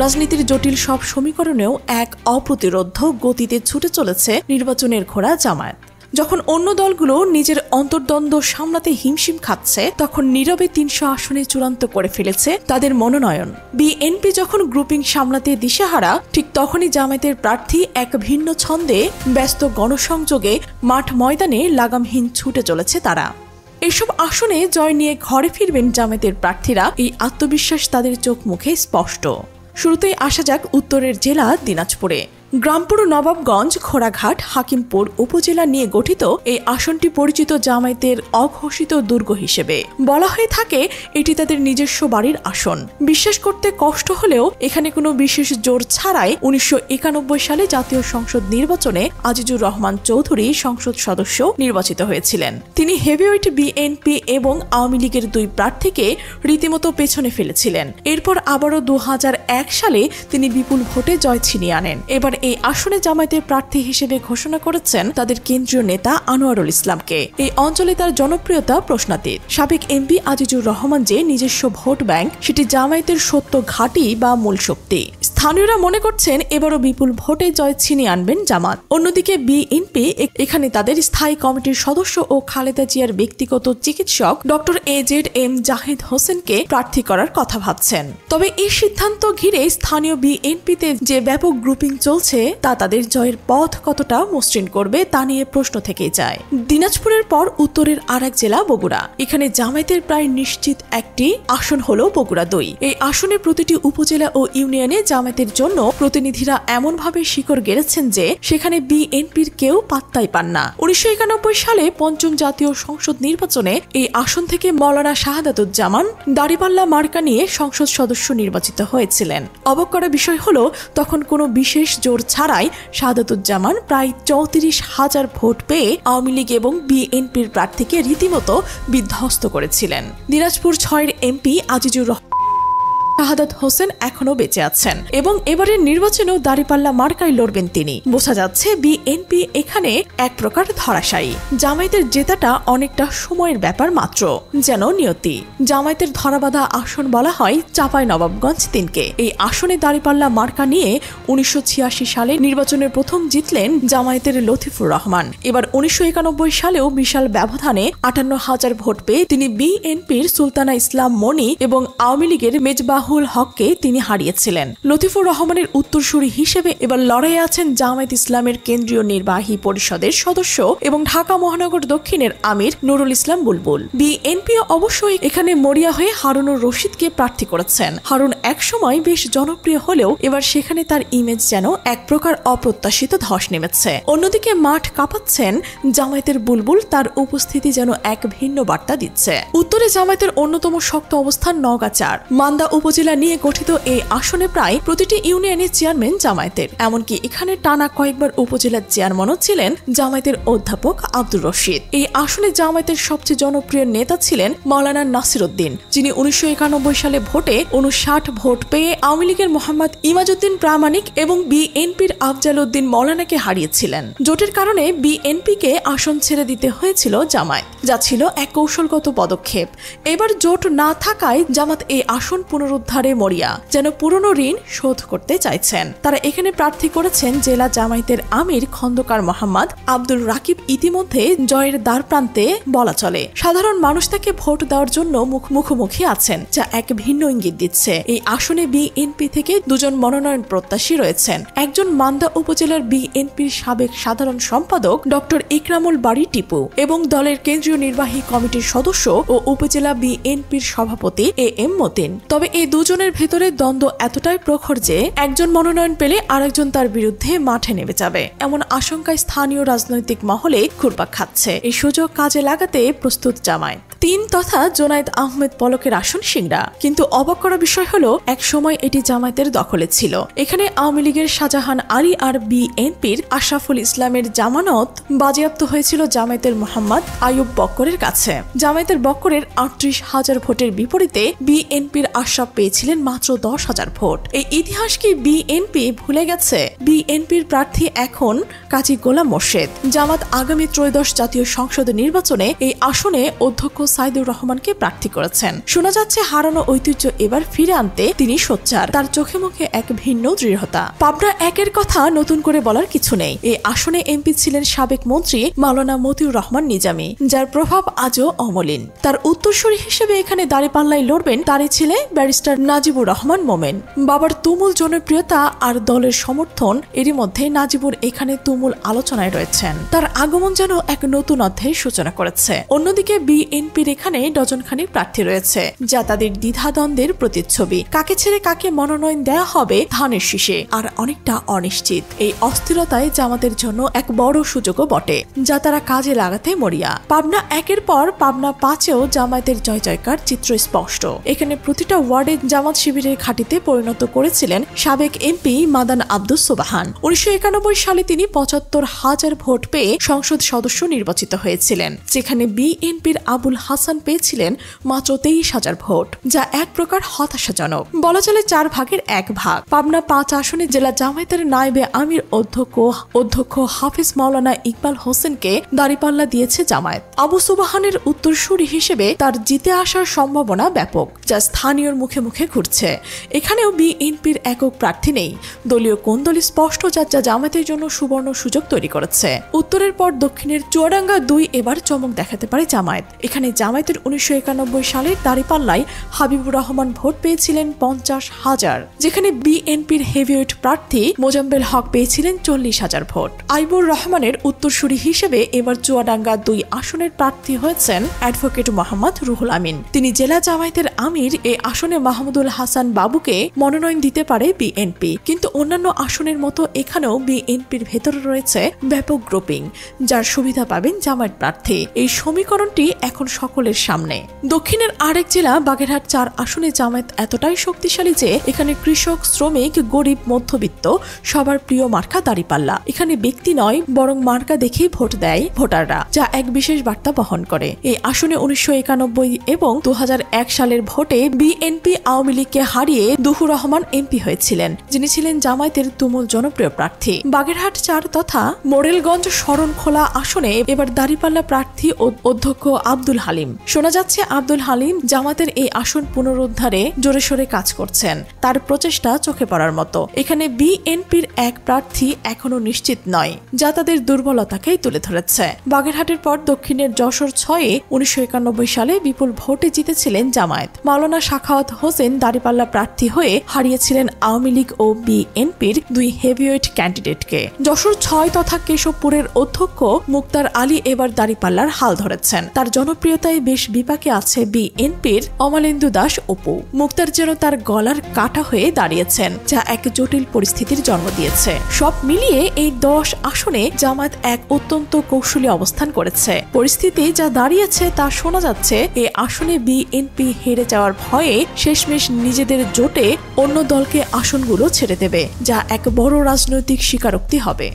রাজনীতির জটিল সব সমীকরণেও এক অপ্রতিরোধ্য গতিতে ছুটে চলেছে নির্বাচনের ঘোড়া জামায়াত। যখন অন্য দলগুলো নিজের অন্তর্দ্বন্দ্ব সামলাতে হিমশিম খাচ্ছে, তখন নীরবে ৩০০ আসনে চূড়ান্ত করে ফেলেছে তাদের মনোনয়ন। বিএনপি যখন গ্রুপিং সামলাতে দিশেহারা, ঠিক তখনই জামায়াতের প্রার্থী এক ভিন্ন ছন্দে ব্যস্ত গণসংযোগে মাঠ ময়দানে লাগামহীন ছুটে চলেছে তারা। এসব আসনে জয় নিয়ে ঘরে ফিরবেন জামায়াতের প্রার্থীরা, এই আত্মবিশ্বাস তাদের চোখ মুখে স্পষ্ট। শুরুতেই আসা যাক উত্তরের জেলা দিনাজপুরে। গ্রামপুর, নবাবগঞ্জ, ঘোড়াঘাট, হাকিমপুর উপজেলা নিয়ে গঠিত এই আসনটি পরিচিত জামায়াতের অঘোষিত দুর্গ হিসেবে। বলা হয়ে থাকে এটি তাদের নিজস্ব বাড়ির আসন। বিশ্বাস করতে কষ্ট হলেও এখানে কোনো বিশেষ জোর ছাড়াই ১৯৯১ সালে জাতীয় সংসদ নির্বাচনে আজিজুর রহমান চৌধুরী সংসদ সদস্য নির্বাচিত হয়েছিলেন। তিনি হেভিওয়েট বিএনপি এবং আওয়ামী লীগের দুই প্রার্থীকে রীতিমতো পেছনে ফেলেছিলেন। এরপর আবারও ২০০১ সালে তিনি বিপুল ভোটে জয় ছিনিয়ে আনেন। এবার এই আসনে জামায়াতের প্রার্থী হিসেবে ঘোষণা করেছেন তাদের কেন্দ্রীয় নেতা আনোয়ারুল ইসলামকে। এই অঞ্চলে তার জনপ্রিয়তা প্রশ্নাতীত। সাবেক এমপি আজিজুর রহমান যে নিজস্ব ভোট ব্যাংক, সেটি জামায়াতের সত্য ঘাঁটি বা মূল শক্তি। স্থানীয়রা মনে করছেন এবারও বিপুল ভোটে জয় ছিনিয়ে আনবেন জামাত। অন্যদিকে বিএনপি এখানে তাদের স্থায়ী কমিটির সদস্য ও খালেদা জিয়ার ব্যক্তিগত চিকিৎসক ডক্টর AZM জাহিদ হোসেনকে প্রার্থী করার কথা ভাবছেন। তবে এই সিদ্ধান্ত ঘিরে স্থানীয় বিএনপিতে যে ব্যাপক গ্রুপিং চলছে, তা তাদের জয়ের পথ কতটা মসৃণ করবে তা নিয়ে প্রশ্ন থেকেই যায়। দিনাজপুরের পর উত্তরের আরেক জেলা বগুড়া। এখানে জামায়াতের প্রায় নিশ্চিত একটি আসন হলো বগুড়া ২। এই আসনে প্রতিটি উপজেলা ও ইউনিয়নে জামায়াতের জন্য প্রতিনিধিরা এমনভাবে শিকড় গেড়েছেন যে সেখানে বিএনপির কেউ পাত্তাই পান না। ১৯৯১ সালে পঞ্চম জাতীয় সংসদ নির্বাচনে এই আসন থেকে মওলানা শাহাদাতুজ্জামান দাড়িপাল্লা মার্কা নিয়ে সংসদ সদস্য নির্বাচিত হয়েছিলেন। অবাক করা বিষয় হলো, তখন কোনো বিশেষ জোর ছাড়াই শাহাদাতুজ্জামান প্রায় ৩৪,০০০ ভোট পেয়ে আওয়ামী লীগ এবং বিএনপির প্রার্থীকে রীতিমতো বিধ্বস্ত করেছিলেন। দিনাজপুর ৬-এর এমপি আজিজুর রহমান শাহাদাত হোসেন এখনো বেঁচে আছেন এবং এবারের নির্বাচনেও দাড়িপাল্লা মার্কায় লড়বেন তিনি। বোঝা যাচ্ছে বিএনপি এখানে এক প্রকার ধরাশায়ী। জামায়াতের জেতাটা অনেকটা সময়ের ব্যাপার মাত্র, যেন নিয়তি। জামায়াতের ধরাবাঁধা আসন বলা হয় চাঁপাইনবাবগঞ্জ ৩কে। এই আসনে দাড়িপাল্লা মার্কা নিয়ে ১৯৮৬ সালে নির্বাচনের প্রথম জিতলেন জামায়াতের লতিফুর রহমান। এবার ১৯৯১ সালেও বিশাল ব্যবধানে ৫৮,০০০ ভোট পেয়ে তিনি বিএনপির সুলতানা ইসলাম মনি এবং আওয়ামী লীগের মেজবাহুল হককে তিনি হারিয়েছিলেন। লতিফুর রহমানের উত্তরসূরি হিসেবে এবার লড়াইয়ে আছেন জামায়াত ইসলামের কেন্দ্রীয় নির্বাহী পরিষদের সদস্য এবং ঢাকা মহানগর দক্ষিণের আমির নুরুল ইসলাম বুলবুল। বিএনপিও অবশ্যই এখানে মরিয়া হয়ে হারুনুর রশিদকে প্রার্থী করেছেন। হারুন একসময় বেশ জনপ্রিয় হলেও এবার সেখানে তার ইমেজ যেন এক প্রকার অপ্রত্যাশিত ধস নেমেছে। অন্যদিকে মাঠ কাঁপাচ্ছেন জামায়াতের বুলবুল, তার উপস্থিতি যেন এক ভিন্ন বার্তা দিচ্ছে। উত্তরে জামায়াতের অন্যতম শক্ত অবস্থান নওগাঁ ৪। মান্দা উপজেলা নিয়ে গঠিত এই আসনে প্রায় প্রতিটি ইউনিয়নের চেয়ারম্যান জামায়াতের। এমনকি এখানে টানা কয়েকবার উপজেলার চেয়ারম্যানও ছিলেন জামায়াতের অধ্যাপক আব্দুর রশিদ। এই আসনে জামায়াতের সবচেয়ে জনপ্রিয় নেতা ছিলেন মওলানা নাসির উদ্দিন, যিনি ১৯৯১ সালে ভোটে ৫৯ ভোট পেয়ে আওয়ামী লীগের মোহাম্মদ ইমাজউদ্দিন প্রামাণিক এবং বিএনপির আফজাল উদ্দিন মওলানাকে হারিয়েছিলেন। জোটের কারণে বিএনপিকে আসন ছেড়ে দিতে হয়েছিল জামায়াত, যা ছিল এক কৌশলগত পদক্ষেপ। এবার জোট না থাকায় জামাত এই আসন পুনরুদ্ধারে মরিয়া, যেন পুরনো ঋণ শোধ করতে চাইছেন। তারা এখানে প্রার্থী করেছেন জেলা জামায়াতের আমির খন্দকার মোহাম্মদ আব্দুল রাকিব। ইতিমধ্যে জয়ের দ্বার প্রান্তে বলা চলে। সাধারণ মানুষ তাকে ভোট দেওয়ার জন্য মুখোমুখি আছেন, যা এক ভিন্ন ইঙ্গিত দিচ্ছে। এই আসনে বিএনপি থেকে দুজন মনোনয়ন প্রত্যাশী রয়েছেন। একজন মান্দা উপজেলার বিএনপির সাবেক সাধারণ সম্পাদক ডক্টর ইকরামুল বাড়ি টিপু এবং দলের কেন্দ্রীয় নির্বাহী কমিটির সদস্য ও উপজেলা বিএনপির সভাপতি AM মতিন। তবে এই দুজনের ভেতরে দ্বন্দ্ব এতটাই প্রখর যে একজন মনোনয়ন পেলে আরেকজন তার বিরুদ্ধে মাঠে নেমে যাবে, এমন আশঙ্কায় স্থানীয় রাজনৈতিক মহলে ঘুরপাক খাচ্ছে। এই সুযোগ কাজে লাগাতে প্রস্তুত জামায়াত। ৩ তথা জোনায়েদ আহমেদ পলকের আসন সিংড়া। কিন্তু অবাক করা বিষয় হলো, এক সময় এটি জামায়াতের দখলে ছিল। এখানে আওয়ামী লীগের শাহজাহান আলী আর বিএনপির আশরাফুল ইসলামের জামানত বাজেয়াপ্ত হয়েছিল জামায়াতের মোহাম্মদ আইয়ুব বক্করের কাছে। জামায়াতের বক্করের ৩৮,০০০ ভোটের বিপরীতে বিএনপির আশরাফ পেয়েছিলেন মাত্র ১০,০০০ ভোট। এই ইতিহাস কি বিএনপি ভুলে গেছে? বিএনপির প্রার্থী এখন কাজী গোলাম মোর্শেদ। জামাত আগামী ত্রয়োদশ জাতীয় সংসদ নির্বাচনে এই আসনে অধ্যক্ষ সাইদুর রহমানকে প্রার্থী করেছেন। শোনা যাচ্ছে হারানো ঐতিহ্য এবার ফিরে আনতে তিনি সোচ্চার। তার চোখে মুখে এক ভিন্ন দৃঢ়তা। পাবনা 1-এর কথা নতুন করে বলার কিছু নেই। এই আসনে এমপি ছিলেন সাবেক মন্ত্রী মাওলানা মতিউর রহমান নিজামী, যার প্রভাব আজও অমলিন। তার উত্তরসূরি হিসেবে এখানে দাঁড়িপাল্লায় লড়বেন তারই ছেলে ব্যারিস্টার নাজিবুর রহমান মোমেন। বাবার তুমুল জনপ্রিয়তা আর দলের সমর্থন, এরই মধ্যে নাজিবুর এখানে তুমুল আলোচনায় রয়েছেন। তার আগমন যেন এক নতুন অধ্যায়ের সূচনা করেছে। অন্যদিকে বিএনপির এখানে ডজনখানেক প্রার্থী রয়েছে, যা তাদের দ্বিধাদ্বন্দ্বের প্রতিচ্ছবি। কাকে ছেড়ে কাকে মনোনয়ন দেয়া হবে ধানের শীষে আর অনেকটা অনিশ্চিত। এই অস্থিরতায় জামাতের জন্য এক বড় সুযোগও বটে, যা তারা কাজে লাগাতে মরিয়া। পাবনা 1-এর পর পাবনা 5-এও জামায়াতের জয় জয়কার চিত্র স্পষ্ট। এখানে প্রতিটা ওয়ার্ডে জামাত শিবিরের ঘাঁটিতে পরিণত করেছিলেন সাবেক এমপি মাদান আব্দুস সোবাহান। 1991 সালে তিনি 75,000 ভোট পেয়ে সংসদ সদস্য নির্বাচিত হয়েছিলেন, যেখানে বিএনপির আবুল হাসান পেয়েছিলেন মাত্র 23,000 ভোট, যা এক প্রকার হতাশাজনক। বলা চলে 4 ভাগের 1 ভাগ। পাবনা 5 আসনে জেলা জামায়াতের নায়েবে আমির অধ্যক্ষ হাফিজ মাওলানা ইকবাল হোসেনকে দাঁড়িপাল্লা দিয়েছে জামায়াত। আবু সুবহানের উত্তরসূরি হিসেবে তার জিতে আসার সম্ভাবনা ব্যাপক, যা স্থানীয়র মুখে মুখে ঘুরছে। এখানেও বিএনপির একক প্রার্থী নেই। দলীয় কোন্দল স্পষ্ট, যা জামায়াতের জন্য সুবর্ণ সুযোগ তৈরি করেছে। উত্তরের পর দক্ষিণের চুয়াডাঙ্গা 2 এবার চমক দেখাতে পারে জামায়াত। এখানে জামায়াতের 1991 সালের দাঁড়িপাল্লায় হাবিবুর রহমান ভোট পেয়েছিলেন 50,000, যেখানে বিএনপির হেভিওয়েট প্রার্থী মোজাম্মেল হক পেয়েছিলেন 40,000 ভোট। আইবুর রহমানের উত্তরসূরি হিসেবে এবার চুয়াডাঙ্গা 2 আসনের প্রার্থী হয়েছেন অ্যাডভোকেট মোহাম্মদ রুহুল আমিন। তিনি জেলা জামায়াতের আমির। এই আসনে মাহমুদুল হাসান বাবুকে মনোনয়ন দিতে পারে বিএনপি, কিন্তু অন্যান্য আসনের মতো এখানেও বিএনপির ভেতরে রয়েছে ব্যাপক গ্রুপিং, যার সুবিধা পাবেন জামায়াত প্রার্থী। এই সমীকরণটি এখন সকলের সামনে। দক্ষিণের আরেক জেলা বাগেরহাট 4 আসনে জামায়াত এতটাই শক্তিশালী যে এখানে কৃষক, শ্রমিক, গরিব, মধ্যবিত্ত সবার প্রিয় মার্কা দাঁড়িপাল্লা। এখানে ব্যক্তি নয়, বরং মার্কা দেখেই ভোট দেয় ভোটাররা, যা এক বিশেষ বার্তা বহন করে। এই আসনে 1991 এবং 2001 সালের ভোটে বিএনপি আওয়ামী লীগকে হারিয়ে দুহুর রহমান এমপি হয়েছিলেন, যিনি ছিলেন জামায়াতের তুমুল জনপ্রিয় প্রার্থী। বাগেরহাট 4 তথা মোরেলগঞ্জ শরণখোলা আসনে এবার দাঁড়িপাল্লা প্রার্থী অধ্যক্ষ আব্দুল হালিম। শোনা যাচ্ছে আব্দুল হালিম জামায়াতের এই আসন পুনরুদ্ধারে জোরে সোরে কাজ করছেন। তার প্রচেষ্টা চোখে পড়ার মতো। এখানে বিএনপির এক প্রার্থী এখনো নিশ্চিত নয়, যা তাদের দুর্বলতাকেই তুলে ধরেছে। বাগেরহাটের পর দক্ষিণের যশোর 6-এ 1991 সালে বিপুল ভোটে জিতেছিলেন জামায়াত। মাওলানা সাখাওয়াত হোসেন দাঁড়িপাল্লা প্রার্থী হয়ে হারিয়েছিলেন আওয়ামী লীগ ও বিএনপির 2 হেভিওয়েট ক্যান্ডিডেটকে। যশোর 6 তথা কেশবপুরের অধ্যক্ষ মুক্তার আলী এবার দাঁড়িপাল্লার হাল ধরেছেন। তার জনপ্রিয়তায় বেশ বিপাকে আছে বিএনপির অমলেন্দু দাস অপু। মুক্তার যেন তার গলার কাটা হয়ে দাঁড়িয়েছেন, যা এক জটিল পরিস্থিতির জন্ম দিয়েছে। সব মিলিয়ে এই 10 আসনে জামায়াত এক অত্যন্ত কৌশলী অবস্থান করেছে। পরিস্থিতি যা দাঁড়িয়েছে তা শোনা যাচ্ছে এই আসনে বিএনপি হেরে যাওয়ার ভয়ে শেষমেশ নিজেদের জোটে অন্য দলকে আসনগুলো ছেড়ে দেবে, যা এক বড় রাজনৈতিক স্বীকারোক্তি হবে।